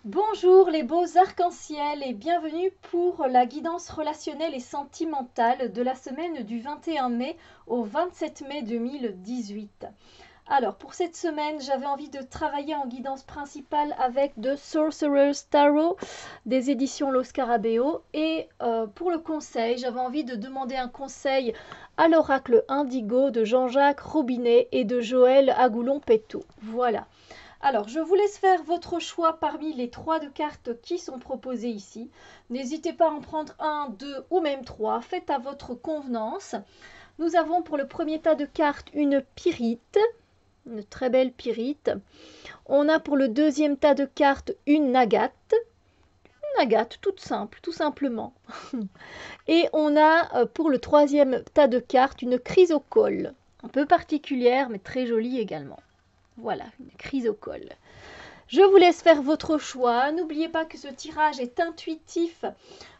Bonjour les beaux arcs-en-ciel et bienvenue pour la guidance relationnelle et sentimentale de la semaine du 21 mai au 27 mai 2018. Alors pour cette semaine, j'avais envie de travailler en guidance principale avec The Sorcerer's Tarot des éditions Lo Scarabeo et pour le conseil, j'avais envie de demander un conseil à l'oracle Indigo de Jean-Jacques Robinet et de Joël Agoulon-Pétou. Voilà. Alors, je vous laisse faire votre choix parmi les 3 de cartes qui sont proposées ici. N'hésitez pas à en prendre un, deux ou même 3. Faites à votre convenance. Nous avons pour le premier tas de cartes une pyrite, une très belle pyrite. On a pour le deuxième tas de cartes une agate. Une agate toute simple, tout simplement. Et on a pour le troisième tas de cartes une chrysocole. Un peu particulière, mais très jolie également. Voilà, une chrysocole. Je vous laisse faire votre choix. N'oubliez pas que ce tirage est intuitif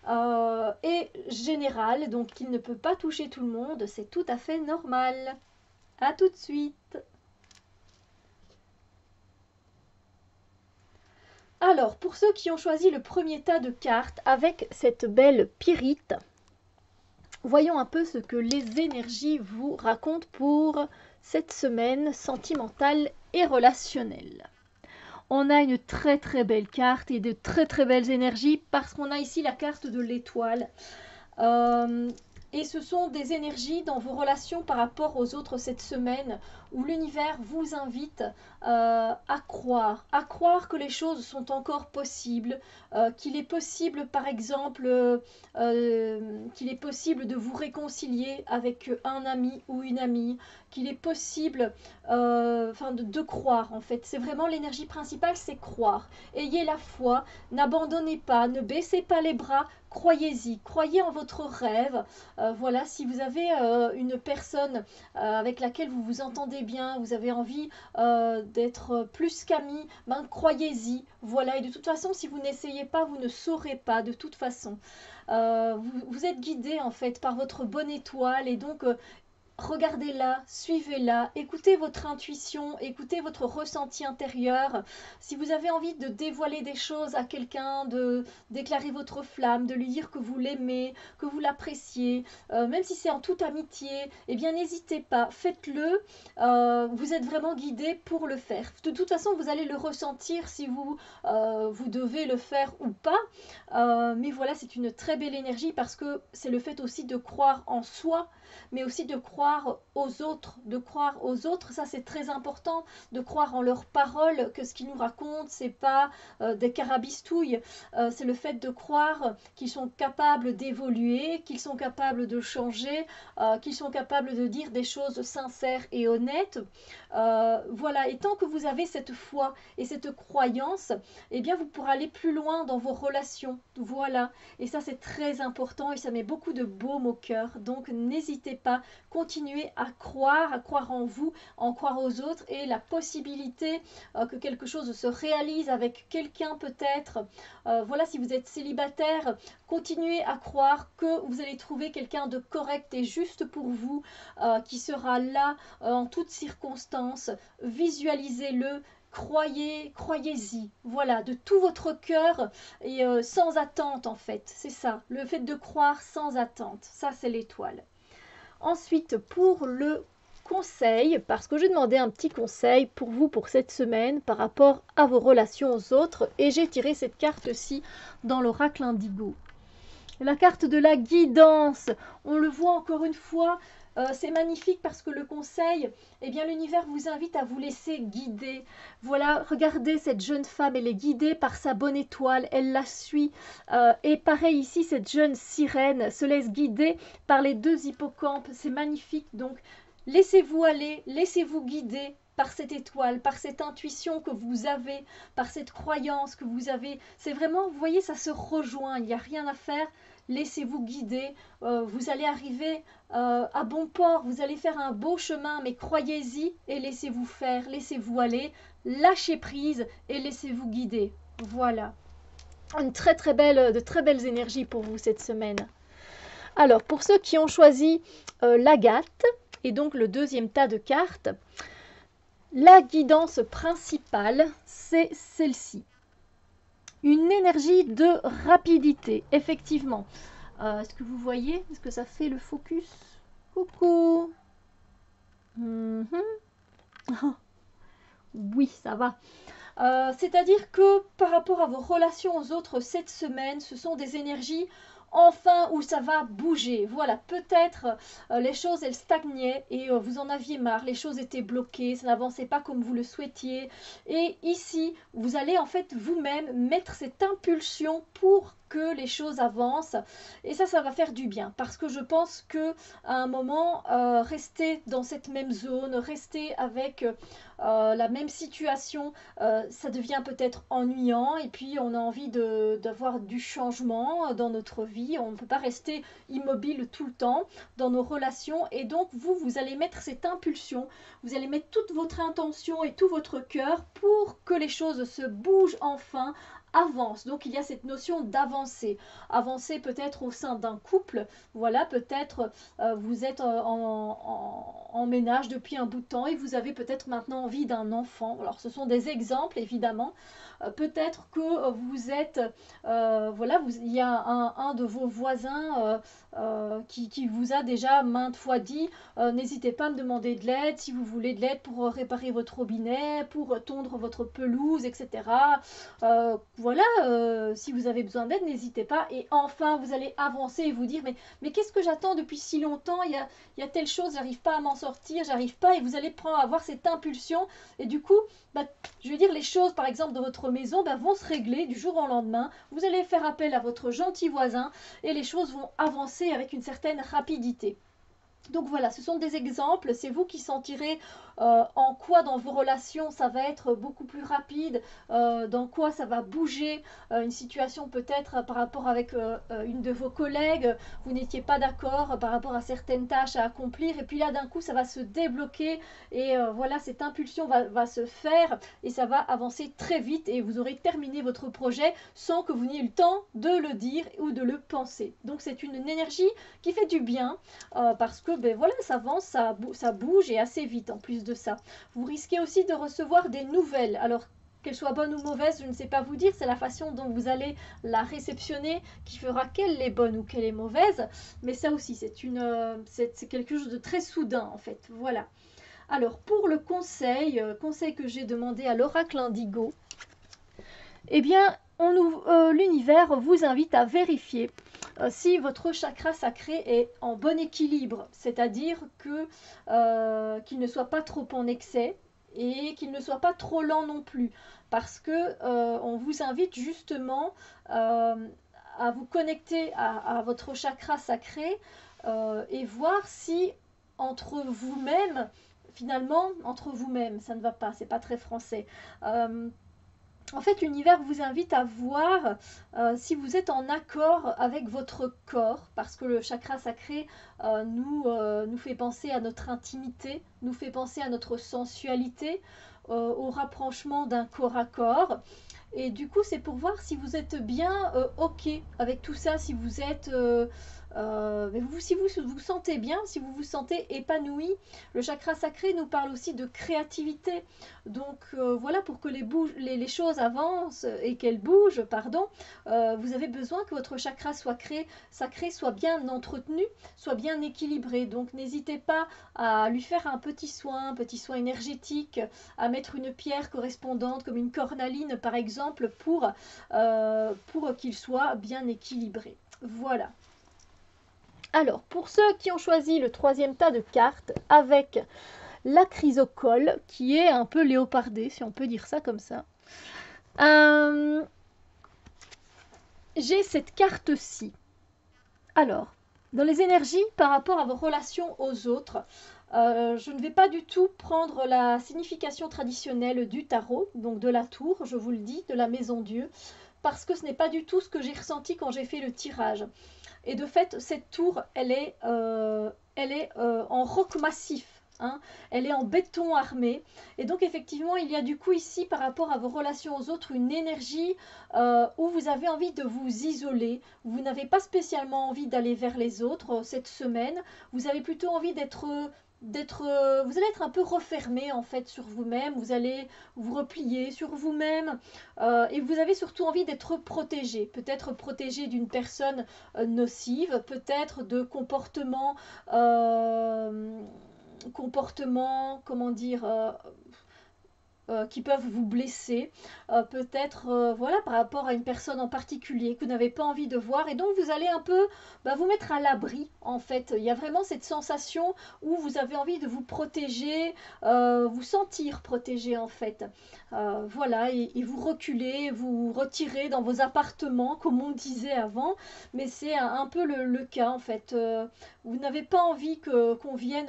et général, donc il ne peut pas toucher tout le monde. C'est tout à fait normal. À tout de suite. Alors, pour ceux qui ont choisi le premier tas de cartes avec cette belle pyrite, voyons un peu ce que les énergies vous racontent pour cette semaine sentimentale et relationnelle. On a une très très belle carte et de très très belles énergies parce qu'on a ici la carte de l'étoile. Et ce sont des énergies dans vos relations par rapport aux autres cette semaine où l'univers vous invite à croire que les choses sont encore possibles, qu'il est possible par exemple qu'il est possible de vous réconcilier avec un ami ou une amie, qu'il est possible de croire en fait. C'est vraiment l'énergie principale, c'est croire. Ayez la foi, n'abandonnez pas, ne baissez pas les bras, croyez-y, croyez en votre rêve. Voilà, si vous avez une personne avec laquelle vous vous entendez bien, vous avez envie d'être plus qu'amis, ben, croyez-y. Voilà, et de toute façon, si vous n'essayez pas, vous ne saurez pas de toute façon. Vous êtes guidé en fait par votre bonne étoile et donc regardez-la, suivez-la, écoutez votre intuition, écoutez votre ressenti intérieur. Si vous avez envie de dévoiler des choses à quelqu'un, de déclarer votre flamme, de lui dire que vous l'aimez, que vous l'appréciez, même si c'est en toute amitié, eh bien n'hésitez pas, faites-le. Vous êtes vraiment guidé pour le faire. De toute façon, vous allez le ressentir si vous devez le faire ou pas. Mais voilà, c'est une très belle énergie parce que c'est le fait aussi de croire en soi, mais aussi de croire aux autres, ça c'est très important, de croire en leurs paroles, que ce qu'ils nous racontent, c'est pas des carabistouilles, c'est le fait de croire qu'ils sont capables d'évoluer, qu'ils sont capables de changer, qu'ils sont capables de dire des choses sincères et honnêtes. Voilà, et tant que vous avez cette foi et cette croyance, eh bien vous pourrez aller plus loin dans vos relations. Voilà, et ça c'est très important et ça met beaucoup de baume au cœur. Donc n'hésitez pas, continuez à croire en vous, en croire aux autres et la possibilité que quelque chose se réalise avec quelqu'un peut-être. Voilà, si vous êtes célibataire, continuez à croire que vous allez trouver quelqu'un de correct et juste pour vous, qui sera là en toutes circonstances. Visualisez-le. Croyez-y, voilà, de tout votre cœur et sans attente en fait, c'est ça, le fait de croire sans attente, ça c'est l'étoile. Ensuite, pour le conseil, parce que je demandais un petit conseil pour vous pour cette semaine par rapport à vos relations aux autres, et j'ai tiré cette carte-ci dans l'oracle Indigo. La carte de la guidance, on le voit encore une fois, c'est magnifique parce que le conseil, eh bien l'univers vous invite à vous laisser guider. Voilà, regardez cette jeune femme, elle est guidée par sa bonne étoile, elle la suit. Et pareil ici, cette jeune sirène se laisse guider par les 2 hippocampes, c'est magnifique. Donc laissez-vous aller, laissez-vous guider par cette étoile, par cette intuition que vous avez, par cette croyance que vous avez. C'est vraiment, vous voyez, ça se rejoint, il n'y a rien à faire. Laissez-vous guider, vous allez arriver à bon port, vous allez faire un beau chemin, mais croyez-y et laissez-vous faire, laissez-vous aller, lâchez prise et laissez-vous guider. Voilà, une de très belles énergies pour vous cette semaine. Alors, pour ceux qui ont choisi l'agate, et donc le deuxième tas de cartes, la guidance principale, c'est celle-ci. une énergie de rapidité, effectivement. Est-ce que vous voyez? Est-ce que ça fait le focus? Coucou. Mhm. Oui, ça va. C'est-à-dire que par rapport à vos relations aux autres cette semaine, ce sont des énergies enfin où ça va bouger. Voilà, peut-être les choses elles stagnaient et vous en aviez marre, les choses étaient bloquées, ça n'avançait pas comme vous le souhaitiez. Et ici, vous allez en fait vous-même mettre cette impulsion pour que les choses avancent et ça va faire du bien parce que je pense que à un moment rester dans cette même zone, rester avec la même situation, ça devient peut-être ennuyant et puis on a envie d'avoir du changement dans notre vie. On ne peut pas rester immobile tout le temps dans nos relations et donc vous allez mettre cette impulsion, vous allez mettre toute votre intention et tout votre cœur pour que les choses se bougent enfin, avance. Donc il y a cette notion d'avancer. Avancer peut-être au sein d'un couple. Voilà, peut-être vous êtes en ménage depuis un bout de temps et vous avez peut-être maintenant envie d'un enfant. Alors ce sont des exemples évidemment. Peut-être que vous êtes, voilà, il y a un de vos voisins qui vous a déjà maintes fois dit n'hésitez pas à me demander de l'aide si vous voulez de l'aide pour réparer votre robinet, pour tondre votre pelouse, etc. Voilà, si vous avez besoin d'aide, n'hésitez pas. Et enfin, vous allez avancer et vous dire mais qu'est-ce que j'attends depuis si longtemps, il y a telle chose, j'arrive pas à m'en sortir, j'arrive pas. Et vous allez avoir cette impulsion. Et du coup, bah, je veux dire, les choses, par exemple, dans votre maison, bah, vont se régler du jour au lendemain. Vous allez faire appel à votre gentil voisin et les choses vont avancer avec une certaine rapidité. Donc voilà, ce sont des exemples, c'est vous qui sentirez en quoi dans vos relations ça va être beaucoup plus rapide, dans quoi ça va bouger, une situation peut-être par rapport avec une de vos collègues, vous n'étiez pas d'accord par rapport à certaines tâches à accomplir, et puis là d'un coup ça va se débloquer, et voilà, cette impulsion va se faire, et ça va avancer très vite, et vous aurez terminé votre projet sans que vous n'ayez eu le temps de le dire ou de le penser. Donc c'est une énergie qui fait du bien, parce que ben voilà, ça avance, ça bouge et assez vite en plus de ça. Vous risquez aussi de recevoir des nouvelles. Alors qu'elles soient bonnes ou mauvaises, je ne sais pas vous dire, c'est la façon dont vous allez la réceptionner qui fera qu'elle est bonne ou qu'elle est mauvaise. Mais ça aussi, c'est quelque chose de très soudain en fait. Voilà. Alors pour le conseil que j'ai demandé à l'oracle Indigo, eh bien, l'univers vous invite à vérifier si votre chakra sacré est en bon équilibre, c'est-à-dire qu'il ne soit pas trop en excès et qu'il ne soit pas trop lent non plus, parce que on vous invite justement à vous connecter à votre chakra sacré et voir si entre vous-même, finalement, entre vous-même, ça ne va pas, c'est pas très français. En fait, l'univers vous invite à voir si vous êtes en accord avec votre corps, parce que le chakra sacré nous fait penser à notre intimité, nous fait penser à notre sensualité, au rapprochement d'un corps à corps. Et du coup, c'est pour voir si vous êtes bien OK avec tout ça, si vous êtes... si vous vous sentez bien, si vous vous sentez épanoui. Le chakra sacré nous parle aussi de créativité. Donc voilà, pour que les choses avancent et qu'elles bougent, pardon, vous avez besoin que votre chakra sacré soit bien entretenu, soit bien équilibré. Donc n'hésitez pas à lui faire un petit soin énergétique, à mettre une pierre correspondante comme une cornaline par exemple pour qu'il soit bien équilibré. Voilà. Alors, pour ceux qui ont choisi le troisième tas de cartes avec la chrysocole, qui est un peu léopardée, si on peut dire ça comme ça, j'ai cette carte-ci. Alors, dans les énergies par rapport à vos relations aux autres, je ne vais pas du tout prendre la signification traditionnelle du tarot, donc de la tour, je vous le dis, de la maison Dieu, parce que ce n'est pas du tout ce que j'ai ressenti quand j'ai fait le tirage. Et de fait, cette tour, elle est en roc massif. Hein, elle est en béton armé. Et donc, effectivement, il y a du coup ici, par rapport à vos relations aux autres, une énergie où vous avez envie de vous isoler. Vous n'avez pas spécialement envie d'aller vers les autres cette semaine. Vous avez plutôt envie d'être vous allez être un peu refermé en fait sur vous-même, vous allez vous replier sur vous-même et vous avez surtout envie d'être protégé, peut-être protégé d'une personne nocive, peut-être de comportements, comment dire, qui peuvent vous blesser, peut-être voilà, par rapport à une personne en particulier que vous n'avez pas envie de voir et donc vous allez un peu vous mettre à l'abri en fait. Il y a vraiment cette sensation où vous avez envie de vous protéger, vous sentir protégé en fait. Voilà, et vous reculez, vous retirez dans vos appartements comme on disait avant, mais c'est un peu le cas en fait. Vous n'avez pas envie qu'on vienne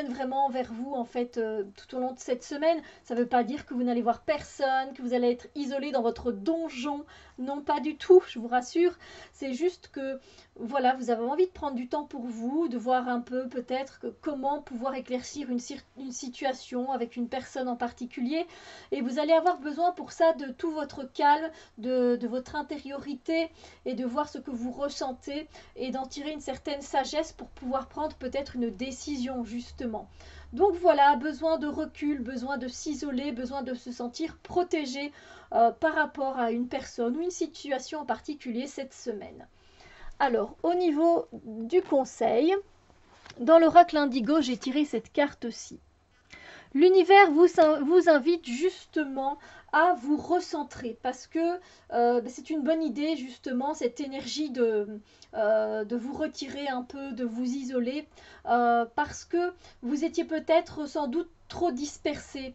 vraiment vers vous en fait tout au long de cette semaine. Ça ne veut pas dire que vous n'allez voir personne, que vous allez être isolé dans votre donjon. Non, pas du tout, je vous rassure. C'est juste que, voilà, vous avez envie de prendre du temps pour vous, de voir un peu peut-être comment pouvoir éclaircir une situation avec une personne en particulier. Et vous allez avoir besoin pour ça de tout votre calme, de votre intériorité et de voir ce que vous ressentez et d'en tirer une certaine sagesse pour pouvoir prendre peut-être une décision justement. Donc voilà, besoin de recul, besoin de s'isoler, besoin de se sentir protégé par rapport à une personne ou une situation en particulier cette semaine. Alors, au niveau du conseil, dans l'oracle indigo, j'ai tiré cette carte-ci. L'univers vous invite justement à vous recentrer parce que c'est une bonne idée justement cette énergie de vous retirer un peu, de vous isoler parce que vous étiez peut-être sans doute trop dispersé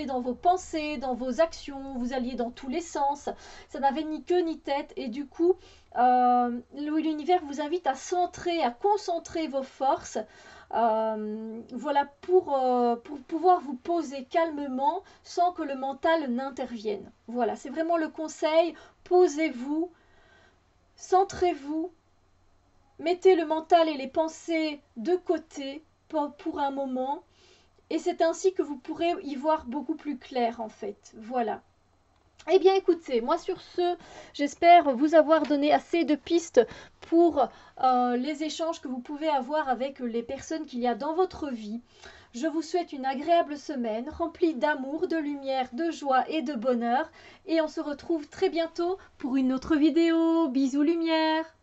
dans vos pensées, dans vos actions, vous alliez dans tous les sens, ça n'avait ni queue ni tête et du coup l'univers vous invite à centrer, à concentrer vos forces voilà, pour pouvoir vous poser calmement sans que le mental n'intervienne. Voilà, c'est vraiment le conseil. Posez-vous, centrez-vous, mettez le mental et les pensées de côté pour un moment. Et c'est ainsi que vous pourrez y voir beaucoup plus clair en fait. Voilà. Eh bien écoutez, moi sur ce, j'espère vous avoir donné assez de pistes pour les échanges que vous pouvez avoir avec les personnes qu'il y a dans votre vie. Je vous souhaite une agréable semaine remplie d'amour, de lumière, de joie et de bonheur. Et on se retrouve très bientôt pour une autre vidéo. Bisous lumière!